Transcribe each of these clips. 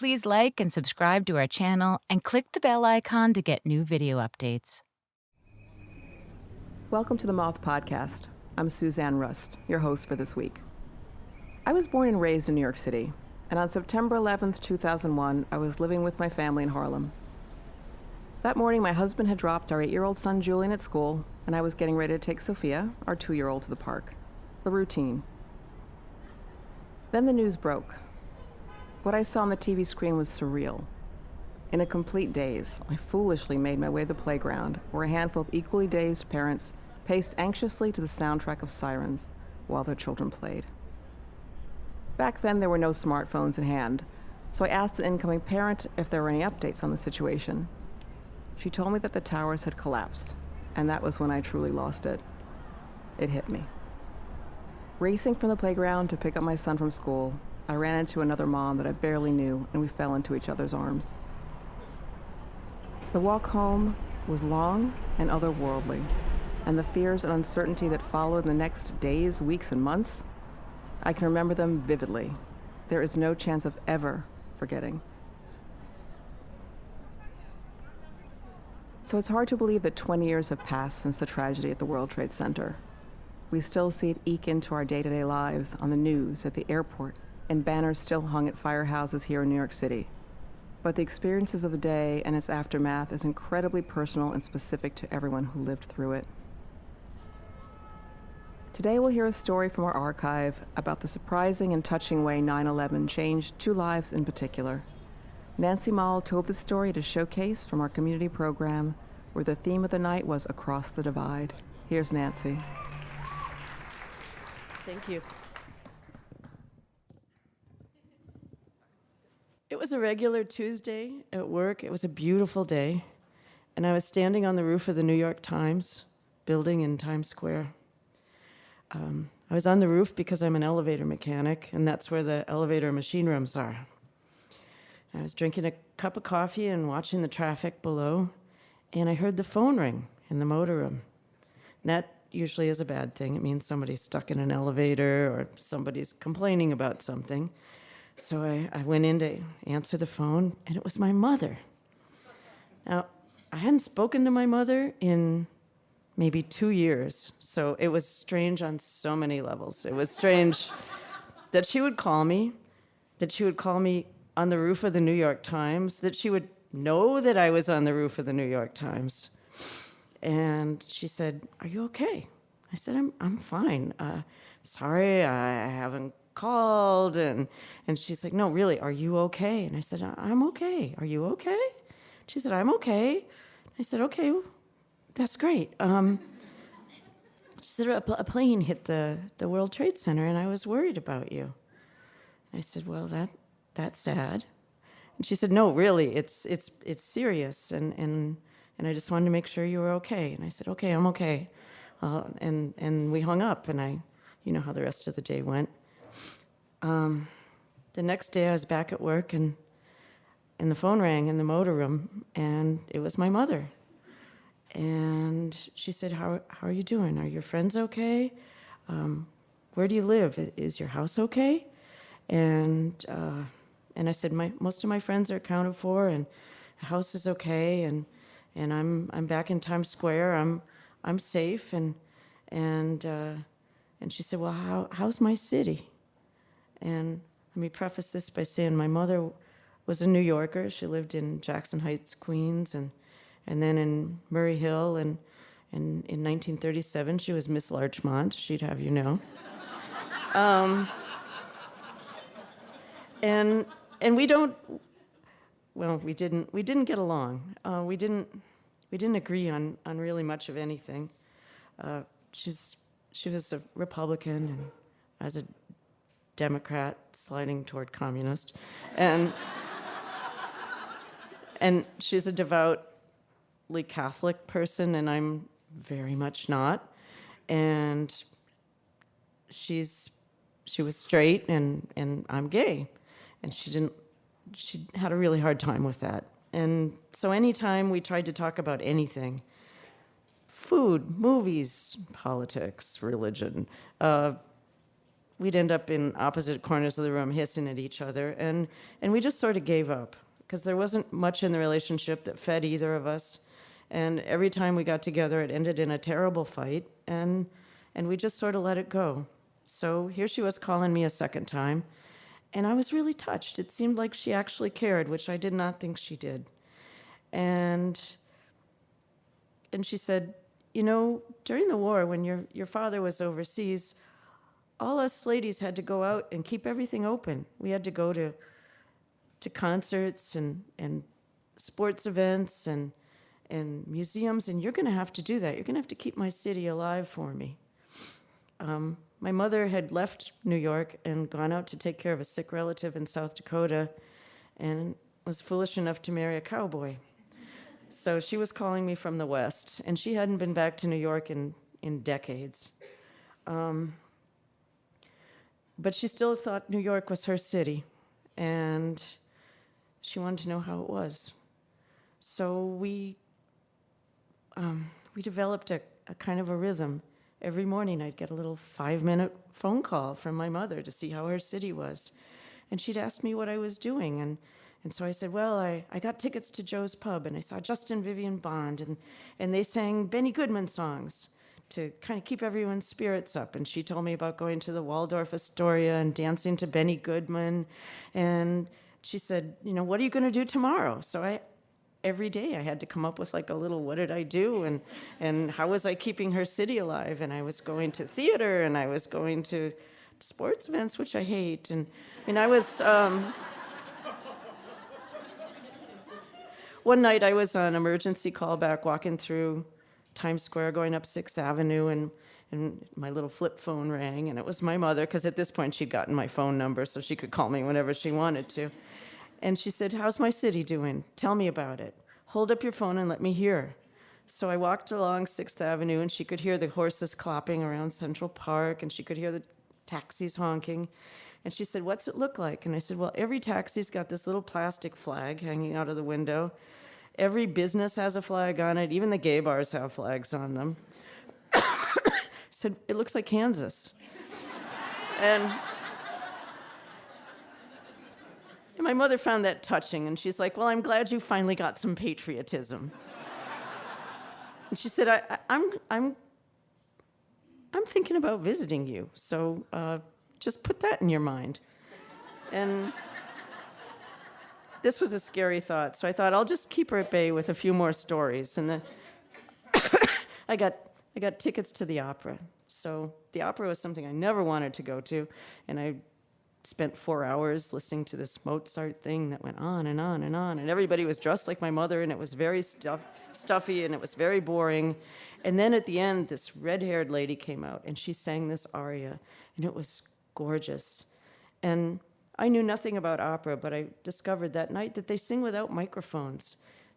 Please like and subscribe to our channel and click the bell icon to get new video updates. Welcome to the Moth Podcast. I'm Suzanne Rust, your host for this week. I was born and raised in New York City, and on September 11th, 2001, I was living with my family in Harlem. That morning, my husband had dropped our 8-year-old son Julian at school, and I was getting ready to take Sophia, our 2-year-old, to the park. The routine. Then the news broke. What I saw on the TV screen was surreal. In a complete daze, I foolishly made my way to the playground, where a handful of equally dazed parents paced anxiously to the soundtrack of sirens while their children played. Back then, there were no smartphones in hand, so I asked an incoming parent if there were any updates on the situation. She told me that the towers had collapsed, and that was when I truly lost it. It hit me. Racing from the playground to pick up my son from school, I ran into another mom that I barely knew, and we fell into each other's arms. The walk home was long and otherworldly, and the fears and uncertainty that followed in the next days, weeks, and months, I can remember them vividly. There is no chance of ever forgetting. So it's hard to believe that 20 years have passed since the tragedy at the World Trade Center. We still see it eke into our day-to-day lives, on the news, at the airport, and banners still hung at firehouses here in New York City. But the experiences of the day and its aftermath is incredibly personal and specific to everyone who lived through it. Today we'll hear a story from our archive about the surprising and touching way 9/11 changed 2 lives in particular. Nancy Mahl told the story at a showcase from our community program, where the theme of the night was Across the Divide. Here's Nancy. Thank you. It was a regular Tuesday at work. It was a beautiful day, and I was standing on the roof of the New York Times building in Times Square. I was on the roof because I'm an elevator mechanic, and that's where the elevator machine rooms are. I was drinking a cup of coffee and watching the traffic below, and I heard the phone ring in the motor room. And that usually is a bad thing. It means somebody's stuck in an elevator or somebody's complaining about something. So I went in to answer the phone, and it was my mother. Now, I hadn't spoken to my mother in maybe 2 years, so it was strange on so many levels. It was strange that she would call me on the roof of the New York Times, that she would know that I was on the roof of the New York Times. And she said, "Are you okay?" I said, I'm fine. Sorry, I haven't called. And she's like, "No, really, are you okay?" And I said, "I'm okay. Are you okay?" She said, "I'm okay." I said, "Okay, well, that's great." She said, "A plane hit the World Trade Center, and I was worried about you." And I said, "Well, that's sad." And she said, "No, really, it's serious, and I just wanted to make sure you were okay." And I said, "Okay, I'm okay." And we hung up, and you know how the rest of the day went. The next day I was back at work, and the phone rang in the motor room, and it was my mother. And she said, how are you doing? Are your friends okay? Where do you live? Is your house okay? And I said, most of my friends are accounted for, and the house is okay, and I'm back in Times Square. I'm safe. And she said, "Well, how's my city?" And let me preface this by saying my mother was a New Yorker. She lived in Jackson Heights, Queens, and then in Murray Hill. And in 1937, she was Miss Larchmont, she'd have you know. And we didn't get along. We didn't agree on really much of anything. She was a Republican, and I was a Democrat sliding toward communist, and she's a devoutly Catholic person, and I'm very much not. And she was straight, and I'm gay, and she had a really hard time with that. And so anytime we tried to talk about anything, food, movies, politics, religion, we'd end up in opposite corners of the room hissing at each other, and we just sort of gave up because there wasn't much in the relationship that fed either of us. And every time we got together, it ended in a terrible fight, and we just sort of let it go. So here she was calling me a second time, and I was really touched. It seemed like she actually cared, which I did not think she did. And she said, you know, during the war, when your father was overseas, all us ladies had to go out and keep everything open. We had to go to concerts and sports events and museums, and you're going to have to do that. You're going to have to keep my city alive for me. My mother had left New York and gone out to take care of a sick relative in South Dakota and was foolish enough to marry a cowboy. So she was calling me from the West, and she hadn't been back to New York in decades. But she still thought New York was her city, and she wanted to know how it was. So we developed a kind of a rhythm. Every morning I'd get a little 5-minute phone call from my mother to see how her city was. And she'd ask me what I was doing. And so I said, well, I got tickets to Joe's Pub, and I saw Justin Vivian Bond, and they sang Benny Goodman songs to kind of keep everyone's spirits up. And she told me about going to the Waldorf Astoria and dancing to Benny Goodman. And she said, you know, what are you going to do tomorrow? So every day I had to come up with like a little, what did I do? And how was I keeping her city alive? And I was going to theater, and I was going to sports events, which I hate. And I was, one night I was on emergency callback walking through Times Square going up 6th Avenue, and my little flip phone rang, and it was my mother, because at this point she'd gotten my phone number so she could call me whenever she wanted to. And she said, how's my city doing? Tell me about it. Hold up your phone and let me hear. So I walked along 6th Avenue, and she could hear the horses clopping around Central Park, and she could hear the taxis honking. And she said, what's it look like? And I said, well, every taxi's got this little plastic flag hanging out of the window. Every business has a flag on it. Even the gay bars have flags on them. I said, it looks like Kansas. And my mother found that touching, and she's like, well, I'm glad you finally got some patriotism. And she said, I'm thinking about visiting you, so just put that in your mind. And this was a scary thought, so I thought I'll just keep her at bay with a few more stories. And I got tickets to the opera. So the opera was something I never wanted to go to, and I spent 4 hours listening to this Mozart thing that went on and on and on, and everybody was dressed like my mother, and it was very stuffy, and it was very boring. And then at the end, this red-haired lady came out, and she sang this aria, and it was gorgeous. And I knew nothing about opera, but I discovered that night that they sing without microphones.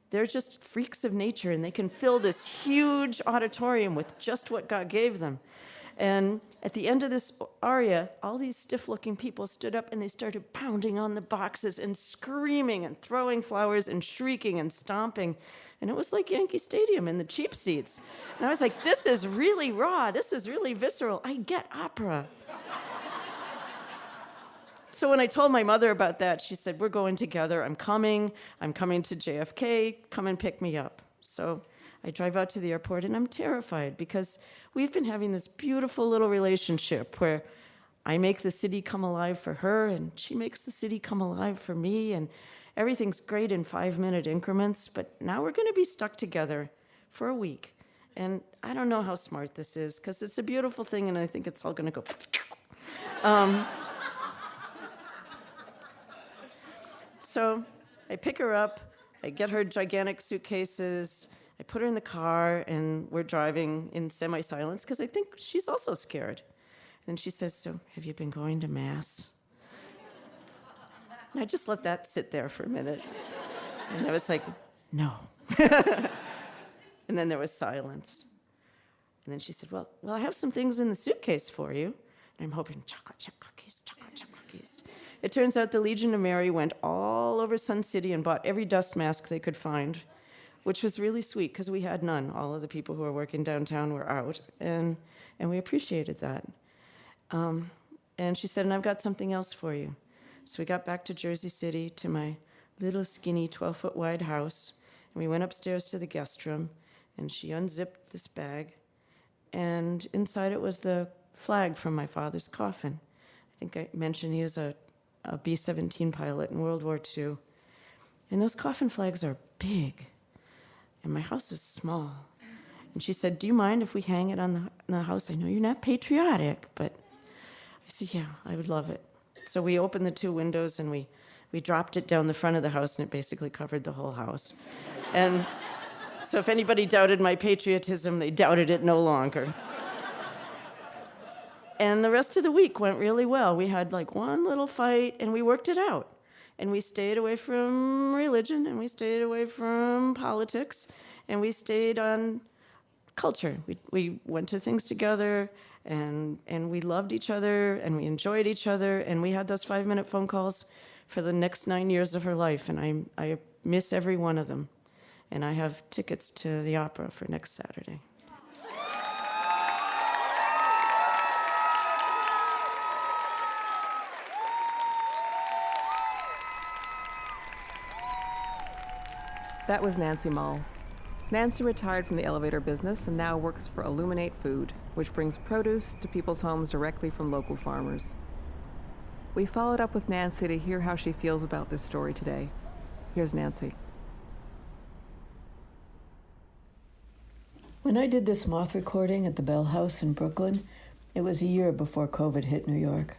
They're just freaks of nature, and they can fill this huge auditorium with just what God gave them. And at the end of this aria, all these stiff-looking people stood up, and they started pounding on the boxes and screaming and throwing flowers and shrieking and stomping. And it was like Yankee Stadium in the cheap seats. And I was like, this is really raw. This is really visceral. I get opera. So when I told my mother about that, she said, we're going together. I'm coming to JFK. Come and pick me up. So I drive out to the airport, and I'm terrified because we've been having this beautiful little relationship where I make the city come alive for her, and she makes the city come alive for me, and everything's great in 5-minute increments, but now we're going to be stuck together for a week. And I don't know how smart this is, because it's a beautiful thing, and I think it's all going to go... So I pick her up, I get her gigantic suitcases, I put her in the car, and we're driving in semi-silence because I think she's also scared. And she says, so have you been going to Mass? And I just let that sit there for a minute. And I was like, no. And then there was silence. And then she said, well, I have some things in the suitcase for you. And I'm hoping chocolate chip cookies. It turns out the Legion of Mary went all over Sun City and bought every dust mask they could find, which was really sweet because we had none. All of the people who were working downtown were out, and we appreciated that. And she said, and I've got something else for you. So we got back to Jersey City to my little skinny 12-foot wide house, and we went upstairs to the guest room, and she unzipped this bag, and inside it was the flag from my father's coffin. I think I mentioned he was a B-17 pilot in World War II. And those coffin flags are big, and my house is small. And she said, do you mind if we hang it on the house? I know you're not patriotic, but I said, yeah, I would love it. So we opened the 2 windows, and we dropped it down the front of the house, and it basically covered the whole house. And so if anybody doubted my patriotism, they doubted it no longer. And the rest of the week went really well. We had like one little fight, and we worked it out. And we stayed away from religion, and we stayed away from politics, and we stayed on culture. We went to things together, and we loved each other, and we enjoyed each other, and we had those 5-minute phone calls for the next 9 years of her life, and I miss every one of them. And I have tickets to the opera for next Saturday. That was Nancy Mahl. Nancy retired from the elevator business and now works for Illuminate Food, which brings produce to people's homes directly from local farmers. We followed up with Nancy to hear how she feels about this story today. Here's Nancy. When I did this Moth recording at the Bell House in Brooklyn, it was a year before COVID hit New York.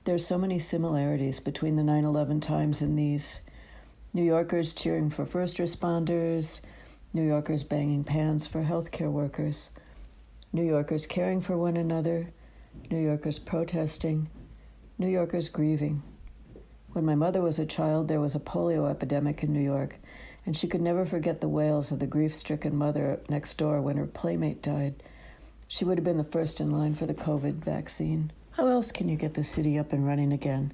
There are so many similarities between the 9/11 times and these. New Yorkers cheering for first responders, New Yorkers banging pans for healthcare workers, New Yorkers caring for one another, New Yorkers protesting, New Yorkers grieving. When my mother was a child, there was a polio epidemic in New York, and she could never forget the wails of the grief-stricken mother next door when her playmate died. She would have been the first in line for the COVID vaccine. How else can you get the city up and running again?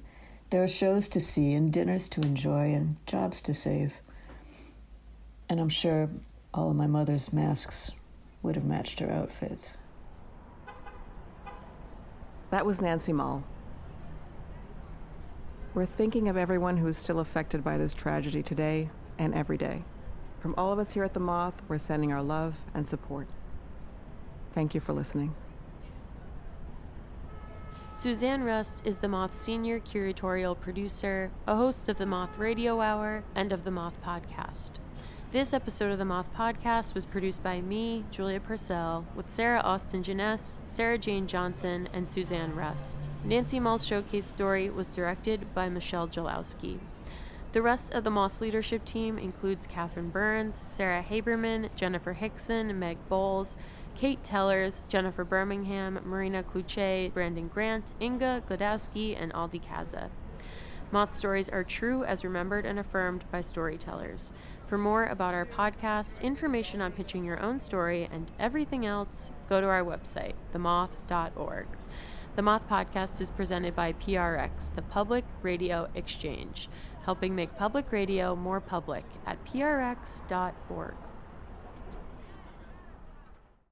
There are shows to see and dinners to enjoy and jobs to save. And I'm sure all of my mother's masks would have matched her outfits. That was Nancy Mahl. We're thinking of everyone who's still affected by this tragedy today and every day. From all of us here at The Moth, we're sending our love and support. Thank you for listening. Suzanne Rust is The Moth's senior curatorial producer, a host of The Moth Radio Hour, and of The Moth Podcast. This episode of The Moth Podcast was produced by me, Julia Purcell, with Sarah Austin Jeunesse, Sarah Jane Johnson, and Suzanne Rust. Nancy Mahl's showcase story was directed by Michelle Jalowski. The rest of the Moth's leadership team includes Catherine Burns, Sarah Haberman, Jennifer Hickson, Meg Bowles, Kate Tellers, Jennifer Birmingham, Marina Kluche, Brandon Grant, Inga Gladowski, and Aldi Kaza. Moth stories are true as remembered and affirmed by storytellers. For more about our podcast, information on pitching your own story, and everything else, go to our website, themoth.org. The Moth Podcast is presented by PRX, the Public Radio Exchange, helping make public radio more public at prx.org.